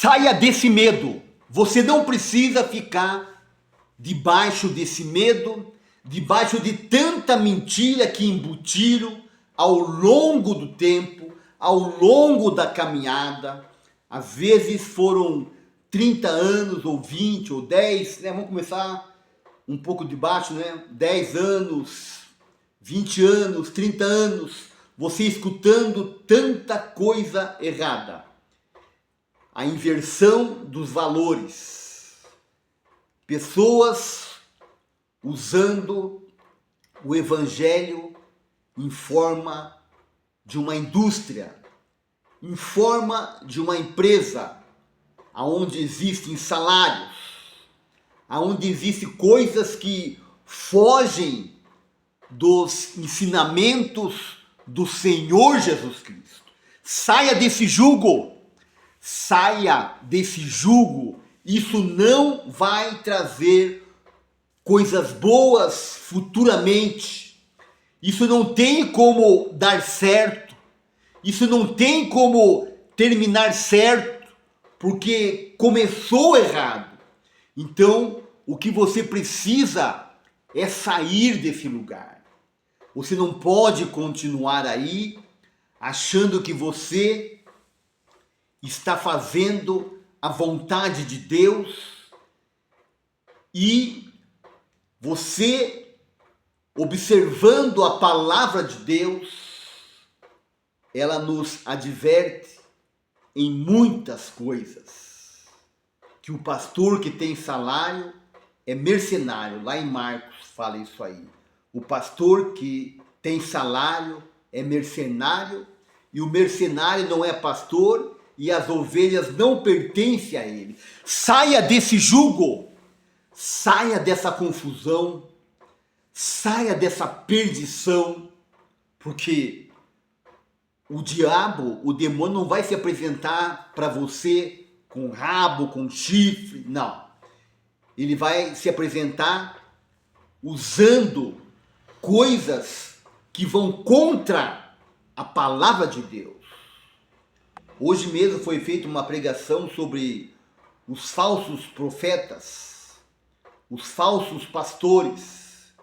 Saia desse medo. Você não precisa ficar debaixo desse medo, debaixo de tanta mentira que embutiram ao longo do tempo, ao longo da caminhada. Às vezes foram 30 anos, ou 20, ou 10, né? Vamos começar um pouco de baixo, né? 10 anos, 20 anos, 30 anos, você escutando tanta coisa errada. A inversão dos valores. Pessoas usando o evangelho em forma de uma indústria, em forma de uma empresa, onde existem salários, onde existem coisas que fogem dos ensinamentos do Senhor Jesus Cristo. Saia desse jugo. Saia desse jugo. Isso não vai trazer coisas boas futuramente. Isso não tem como dar certo. Isso não tem como terminar certo, porque começou errado. Então, o que você precisa é sair desse lugar. Você não pode continuar aí achando que você está fazendo a vontade de Deus e você, observando a palavra de Deus, ela nos adverte em muitas coisas. Que o pastor que tem salário é mercenário. Lá em Marcos fala isso aí. O pastor que tem salário é mercenário e o mercenário não é pastor e as ovelhas não pertencem a ele. Saia desse jugo, saia dessa confusão, saia dessa perdição, porque o diabo, o demônio não vai se apresentar para você com rabo, com chifre, não. Ele vai se apresentar usando coisas que vão contra a palavra de Deus. Hoje mesmo foi feita uma pregação sobre os falsos profetas, os falsos pastores,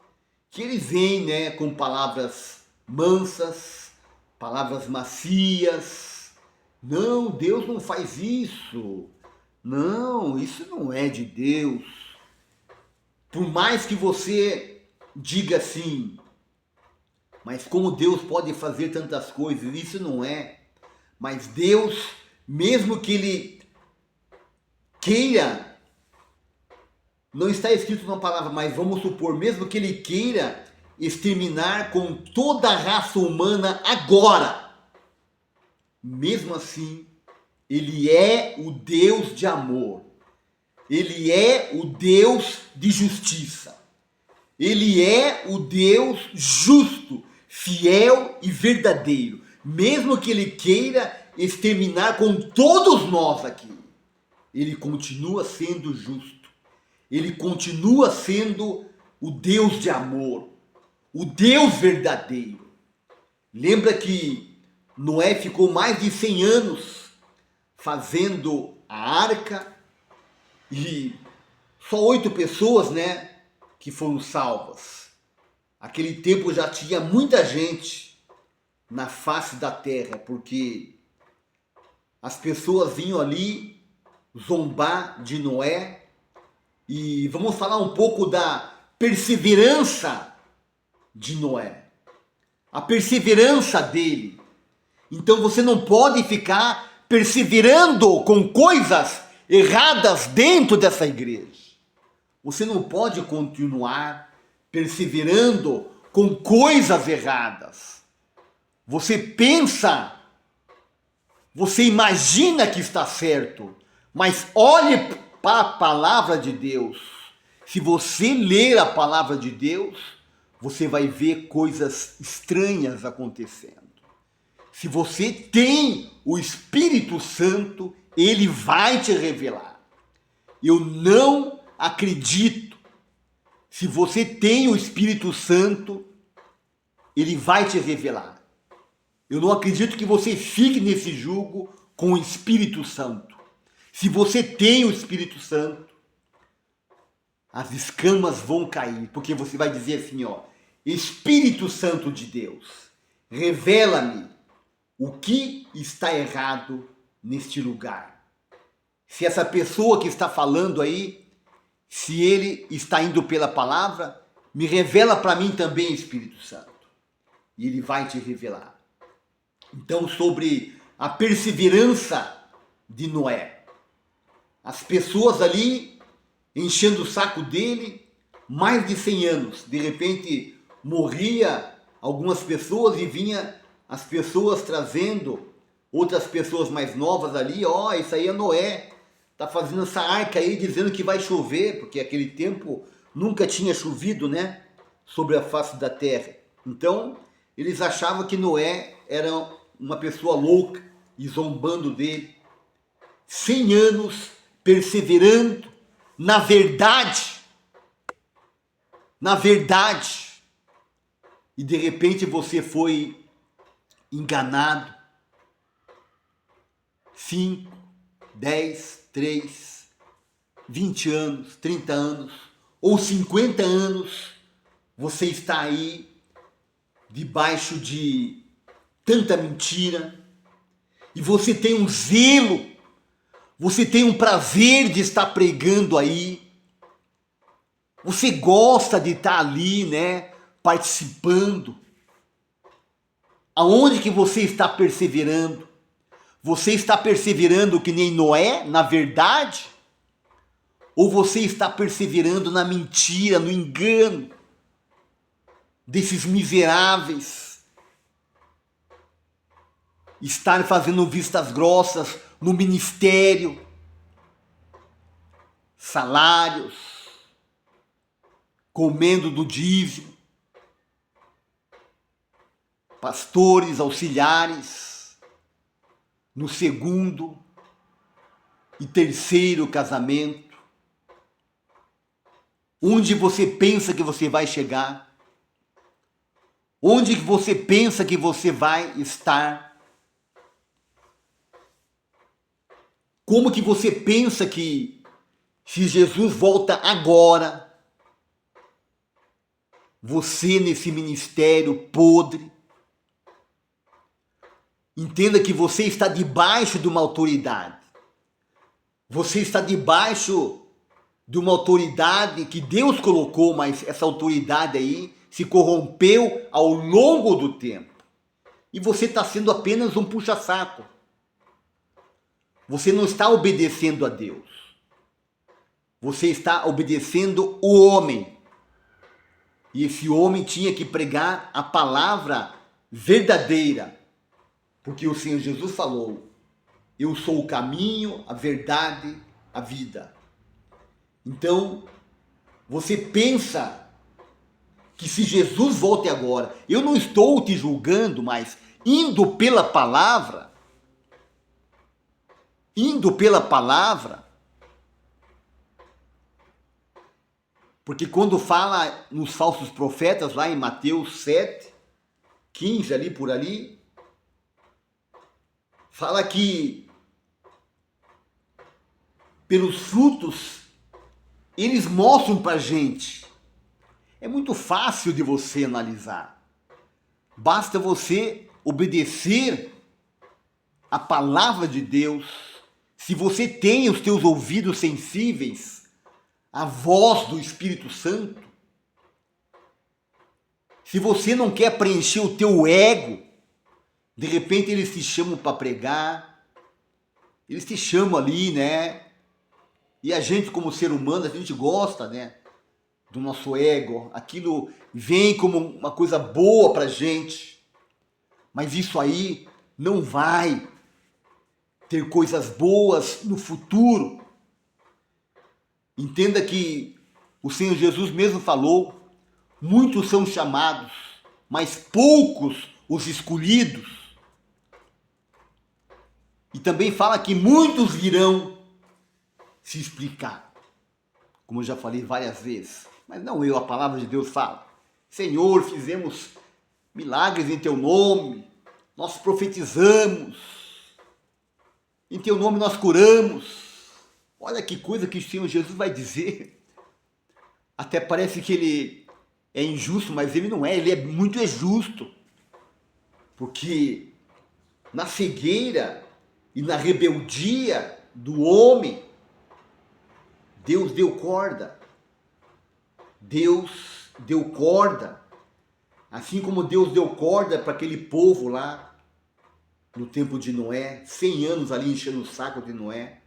que eles vêm, né, com palavras mansas, palavras macias. Não, Deus não faz isso. Não, isso não é de Deus. Por mais que você diga assim, mas como Deus pode fazer tantas coisas, isso não é. Mas Deus, mesmo que Ele queira, não está escrito na palavra, mas vamos supor, mesmo que Ele queira exterminar com toda a raça humana agora, mesmo assim, Ele é o Deus de amor. Ele é o Deus de justiça. Ele é o Deus justo, fiel e verdadeiro. Mesmo que Ele queira exterminar com todos nós aqui, Ele continua sendo justo. Ele continua sendo o Deus de amor, o Deus verdadeiro. Lembra que Noé ficou mais de 100 anos fazendo a arca e só 8 pessoas, né, que foram salvas. Aquele tempo já tinha muita gente na face da terra, porque as pessoas vinham ali zombar de Noé. E vamos falar um pouco da perseverança de Noé. A perseverança dele. Então você não pode ficar perseverando com coisas erradas dentro dessa igreja. Você não pode continuar perseverando com coisas erradas. Você pensa, você imagina que está certo, mas olhe para a palavra de Deus. Se você ler a palavra de Deus, você vai ver coisas estranhas acontecendo. Se você tem o Espírito Santo, ele vai te revelar. Eu não acredito. Se você tem o Espírito Santo, ele vai te revelar. Eu não acredito que você fique nesse jugo com o Espírito Santo. Se você tem o Espírito Santo, as escamas vão cair, porque você vai dizer assim, ó, Espírito Santo de Deus, revela-me o que está errado neste lugar. Se essa pessoa que está falando aí, se ele está indo pela palavra, me revela para mim também, Espírito Santo. E ele vai te revelar. Então, sobre a perseverança de Noé. As pessoas ali enchendo o saco dele, mais de 100 anos. De repente morria algumas pessoas e vinha as pessoas trazendo outras pessoas mais novas ali. Ó, isso aí é Noé, tá fazendo essa arca aí dizendo que vai chover, porque aquele tempo nunca tinha chovido, né, sobre a face da terra. Então eles achavam que Noé era uma pessoa louca e zombando dele. 100 anos perseverando na verdade, e de repente você foi enganado. 5, 10, 3, 20 anos, 30 anos ou 50 anos, você está aí debaixo de tanta mentira, e você tem um zelo, você tem um prazer de estar pregando aí, você gosta de estar ali, né, participando. Aonde que você está perseverando? Você está perseverando que nem Noé, na verdade? Ou você está perseverando na mentira, no engano desses miseráveis? Estar fazendo vistas grossas no ministério, salários, comendo do dízimo, pastores, auxiliares, no segundo e terceiro casamento. Onde você pensa que você vai chegar? Onde você pensa que você vai estar? Como que você pensa que, se Jesus volta agora, você nesse ministério podre, entenda que você está debaixo de uma autoridade. Você está debaixo de uma autoridade que Deus colocou, mas essa autoridade aí se corrompeu ao longo do tempo. E você está sendo apenas um puxa-saco. Você não está obedecendo a Deus. Você está obedecendo o homem. E esse homem tinha que pregar a palavra verdadeira. Porque o Senhor Jesus falou: eu sou o caminho, a verdade, a vida. Então, você pensa que se Jesus volte agora, eu não estou te julgando, mas indo pela palavra, porque quando fala nos falsos profetas, lá em Mateus 7, 15, ali por ali, fala que pelos frutos eles mostram para a gente. É muito fácil de você analisar. Basta você obedecer a palavra de Deus. Se você tem os teus ouvidos sensíveis à voz do Espírito Santo, se você não quer preencher o teu ego, de repente eles te chamam para pregar, eles te chamam ali, né? E a gente, como ser humano, a gente gosta, né, do nosso ego. Aquilo vem como uma coisa boa pra gente. Mas isso aí não vai ter coisas boas no futuro. Entenda que o Senhor Jesus mesmo falou: muitos são chamados, mas poucos os escolhidos. E também fala que muitos virão se explicar, como eu já falei várias vezes, mas não eu, a palavra de Deus fala: Senhor, fizemos milagres em teu nome, nós profetizamos, em teu nome nós curamos, Olha que coisa que o Senhor Jesus vai dizer. Até parece que ele é injusto, mas ele não é, ele é muito justo. Porque na cegueira e na rebeldia do homem, Deus deu corda. Deus deu corda. Assim como Deus deu corda para aquele povo lá no tempo de Noé, 100 anos ali enchendo o saco de Noé.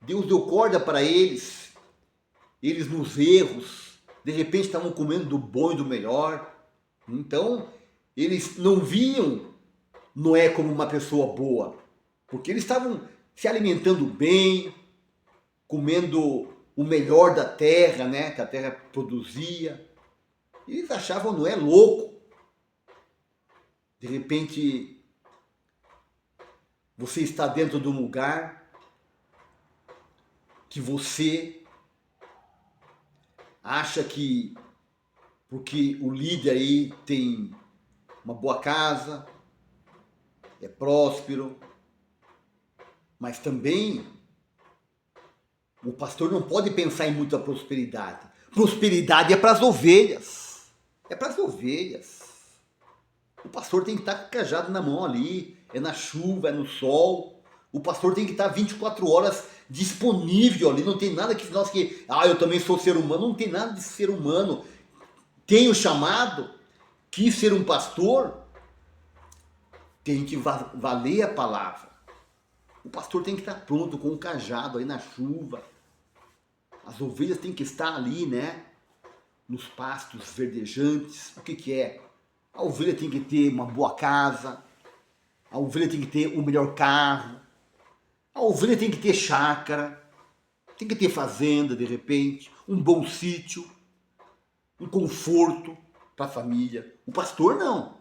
Deus deu corda para eles. Eles nos erros, de repente estavam comendo do bom e do melhor. Então, eles não viam Noé como uma pessoa boa, porque eles estavam se alimentando bem, comendo o melhor da terra, né, que a terra produzia. Eles achavam Noé louco. De repente, você está dentro de um lugar que você acha que, porque o líder aí tem uma boa casa, é próspero, mas também o pastor não pode pensar em muita prosperidade. Prosperidade é para as ovelhas. É para as ovelhas. O pastor tem que estar com o cajado na mão ali, é na chuva, é no sol. O pastor tem que estar 24 horas disponível ali, não tem nada que nós que, eu também sou ser humano, não tem nada de ser humano. Tenho chamado, quis ser um pastor, tem que valer a palavra. O pastor tem que estar pronto com o cajado aí na chuva. As ovelhas têm que estar ali, né? Nos pastos verdejantes. O que é? A ovelha tem que ter uma boa casa. A ovelha tem que ter o melhor carro. A ovelha tem que ter chácara. Tem que ter fazenda, de repente. Um bom sítio. Um conforto para a família. O pastor não.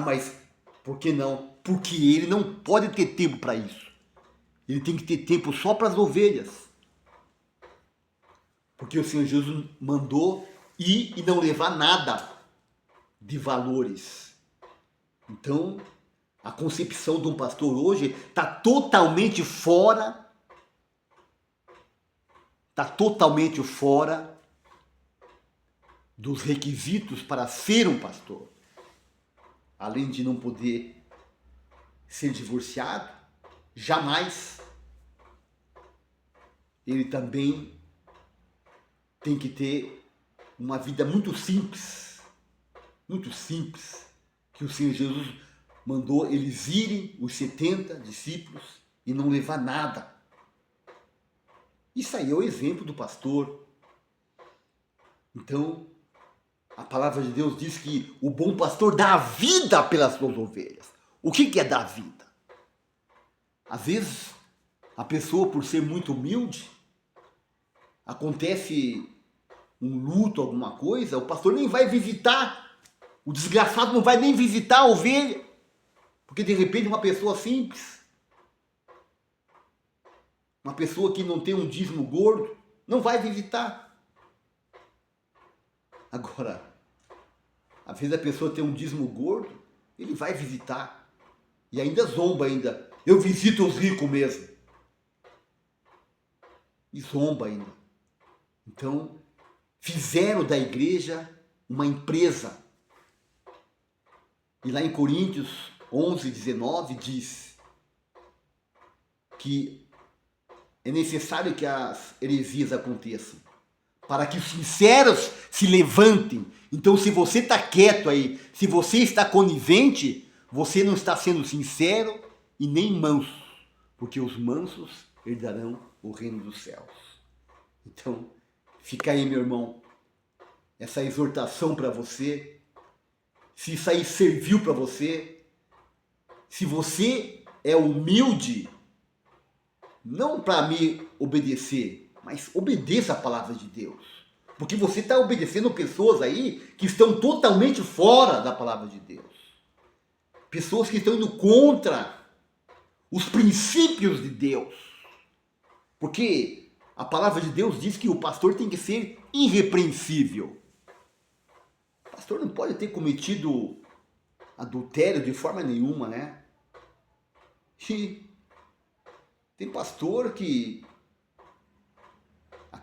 Mas por que não? Porque ele não pode ter tempo para isso. Ele tem que ter tempo só para as ovelhas. Porque o Senhor Jesus mandou ir e não levar nada de valores. Então, a concepção de um pastor hoje está totalmente fora dos requisitos para ser um pastor. Além de não poder ser divorciado, jamais. Ele também tem que ter uma vida muito simples, que o Senhor Jesus mandou eles irem, os 70 discípulos, e não levar nada. Isso aí é o exemplo do pastor. Então, a palavra de Deus diz que o bom pastor dá a vida pelas suas ovelhas. O que é dar vida? Às vezes, a pessoa, por ser muito humilde, acontece um luto, alguma coisa, o pastor nem vai visitar. O desgraçado não vai nem visitar a ovelha. Porque de repente uma pessoa simples, uma pessoa que não tem um dízimo gordo, não vai visitar. Agora, às vezes a pessoa tem um dízimo gordo, ele vai visitar. E ainda zomba ainda. Eu visito os ricos mesmo. E zomba ainda. Então, fizeram da igreja uma empresa. E lá em Coríntios 11, 19 diz que é necessário que as heresias aconteçam, para que os sinceros se levantem. Então, se você está quieto aí, se você está conivente, você não está sendo sincero e nem manso, porque os mansos herdarão o reino dos céus. Então, fica aí, meu irmão, essa exortação para você. Se isso aí serviu para você, se você é humilde, não para me obedecer, mas obedeça a palavra de Deus. Porque você está obedecendo pessoas aí que estão totalmente fora da palavra de Deus. Pessoas que estão indo contra os princípios de Deus. Porque a palavra de Deus diz que o pastor tem que ser irrepreensível. O pastor não pode ter cometido adultério de forma nenhuma, né? E tem pastor que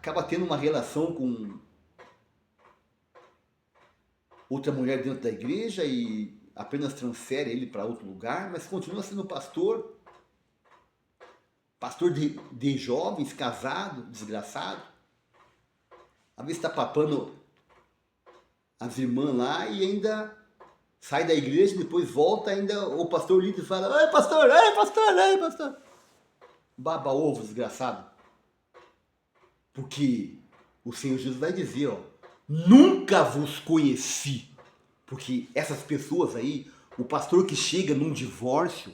acaba tendo uma relação com outra mulher dentro da igreja e apenas transfere ele para outro lugar, mas continua sendo pastor de jovens, casado, desgraçado. Às vezes está papando as irmãs lá e ainda sai da igreja, depois volta, ainda o pastor líder fala: ei pastor, ei pastor, ei pastor. Baba ovo, desgraçado. Porque o Senhor Jesus vai dizer, ó, nunca vos conheci. Porque essas pessoas aí, o pastor que chega num divórcio,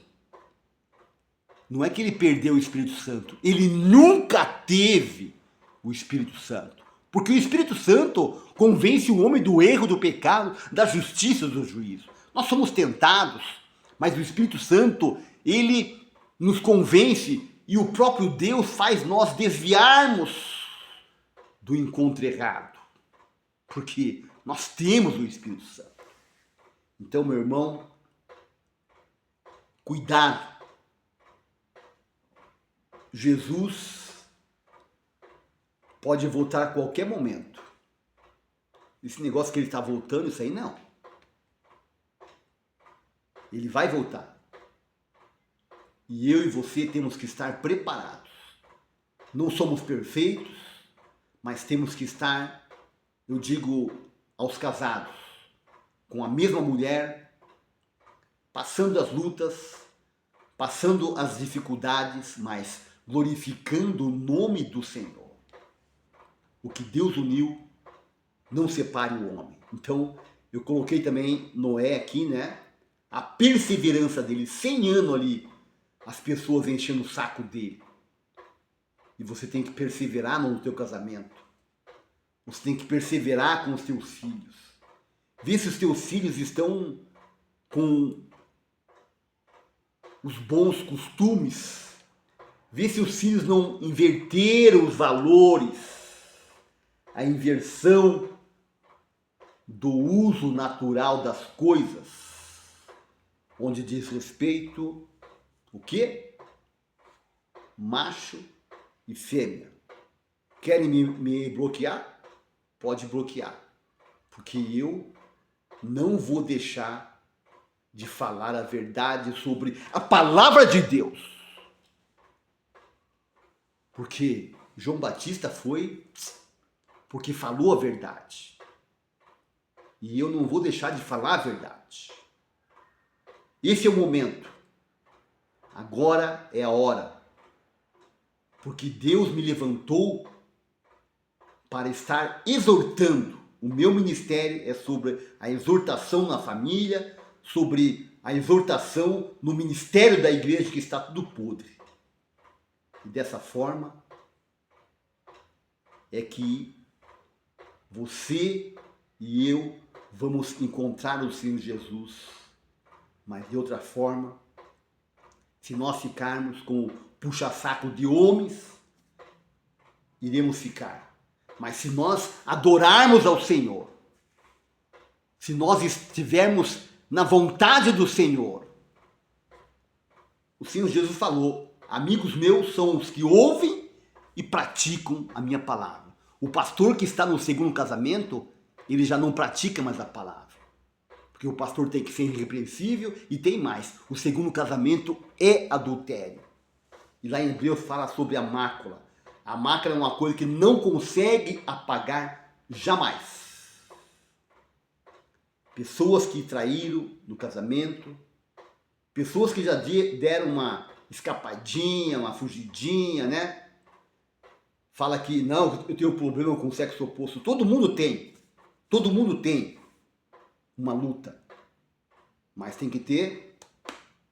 não é que ele perdeu o Espírito Santo, ele nunca teve o Espírito Santo. Porque o Espírito Santo convence o homem do erro, do pecado, da justiça, do juízo. Nós somos tentados, mas o Espírito Santo, ele nos convence e o próprio Deus faz nós desviarmos do encontro errado. Porque nós temos o Espírito Santo. Então, meu irmão, cuidado. Jesus pode voltar a qualquer momento. Esse negócio que ele está voltando, isso aí não. Ele vai voltar. E eu e você temos que estar preparados. Não somos perfeitos, mas temos que estar, eu digo aos casados, com a mesma mulher, passando as lutas, passando as dificuldades, mas glorificando o nome do Senhor. O que Deus uniu, não separe o homem. Então, eu coloquei também Noé aqui, né? A perseverança dele, 100 anos ali, as pessoas enchendo o saco dele. E você tem que perseverar no teu casamento. Você tem que perseverar com os teus filhos. Vê se os teus filhos estão com os bons costumes. Vê se os filhos não inverteram os valores. A inversão do uso natural das coisas. Onde diz respeito, o quê? Macho e fêmea. Querem me bloquear? Pode bloquear. Porque eu não vou deixar de falar a verdade sobre a palavra de Deus. Porque João Batista foi porque falou a verdade. E eu não vou deixar de falar a verdade. Esse é o momento. Agora é a hora. Porque Deus me levantou para estar exortando. O meu ministério é sobre a exortação na família, sobre a exortação no ministério da igreja que está tudo podre. E dessa forma é que você e eu vamos encontrar o Senhor Jesus. Mas de outra forma, se nós ficarmos com o puxa-saco de homens, iremos ficar. Mas se nós adorarmos ao Senhor, se nós estivermos na vontade do Senhor, o Senhor Jesus falou, amigos meus são os que ouvem e praticam a minha palavra. O pastor que está no segundo casamento, ele já não pratica mais a palavra. Porque o pastor tem que ser irrepreensível e tem mais. O segundo casamento é adultério. E lá em Hebreus fala sobre a mácula. A mácula é uma coisa que não consegue apagar jamais. Pessoas que traíram no casamento, pessoas que já deram uma escapadinha, uma fugidinha, né? Fala que não, eu tenho problema com o sexo oposto. Todo mundo tem. Todo mundo tem uma luta. Mas tem que ter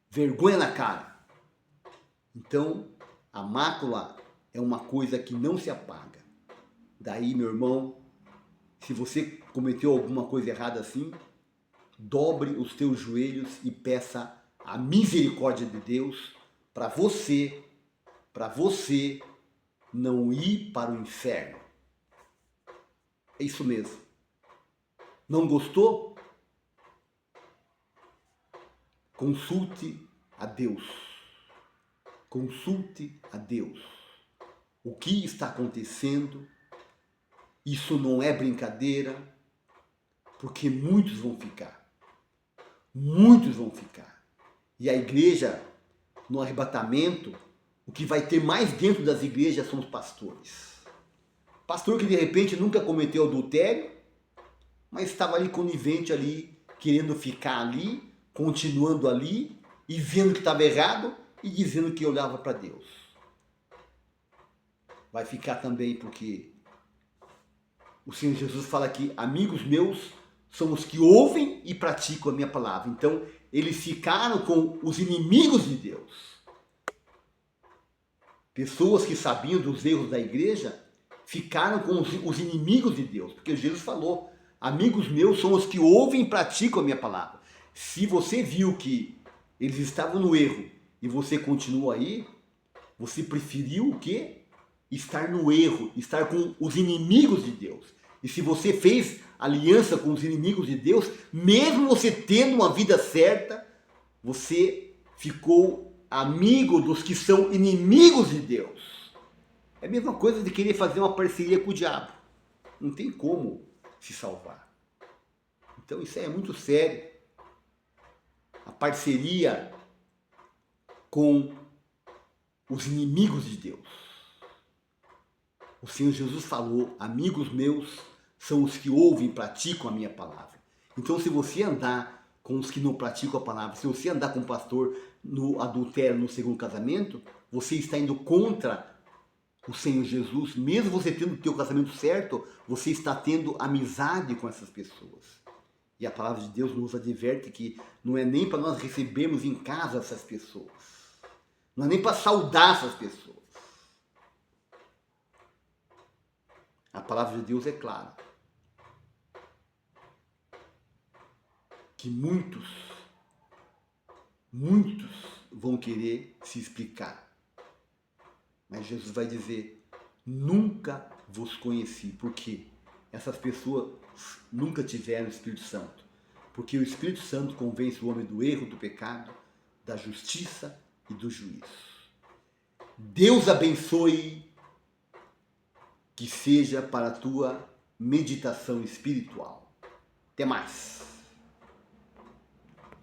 vergonha na cara. Então, a mácula é uma coisa que não se apaga. Daí, meu irmão, se você cometeu alguma coisa errada assim, dobre os teus joelhos e peça a misericórdia de Deus para você não ir para o inferno. É isso mesmo. Não gostou? Consulte a Deus. Consulte a Deus. O que está acontecendo Isso não é brincadeira, porque muitos vão ficar. Muitos vão ficar. E a igreja, no arrebatamento, o que vai ter mais dentro das igrejas são os pastores. Pastor que de repente nunca cometeu adultério, mas estava ali conivente ali, querendo ficar ali, continuando ali, e vendo que estava errado, e dizendo que olhava para Deus. Vai ficar também porque o Senhor Jesus fala que amigos meus são os que ouvem e praticam a minha palavra. Então, eles ficaram com os inimigos de Deus. Pessoas que sabiam dos erros da igreja ficaram com os inimigos de Deus. Porque Jesus falou, amigos meus são os que ouvem e praticam a minha palavra. Se você viu que eles estavam no erro e você continua aí, você preferiu o quê? Estar no erro, estar com os inimigos de Deus. E se você fez aliança com os inimigos de Deus, mesmo você tendo uma vida certa, você ficou amigo dos que são inimigos de Deus. É a mesma coisa de querer fazer uma parceria com o diabo. Não tem como se salvar. Então isso aí é muito sério. A parceria com os inimigos de Deus. O Senhor Jesus falou, amigos meus são os que ouvem e praticam a minha palavra. Então se você andar com os que não praticam a palavra, se você andar com o pastor no adultério, no segundo casamento, você está indo contra o Senhor Jesus. Mesmo você tendo o teu casamento certo, você está tendo amizade com essas pessoas. E a palavra de Deus nos adverte que não é nem para nós recebermos em casa essas pessoas. Não é nem para saudar essas pessoas. A palavra de Deus é clara. Que muitos vão querer se explicar. Mas Jesus vai dizer, nunca vos conheci. Por quê? Essas pessoas nunca tiveram o Espírito Santo. Porque o Espírito Santo convence o homem do erro, do pecado, da justiça e do juízo. Deus abençoe, que seja para a tua meditação espiritual. Até mais!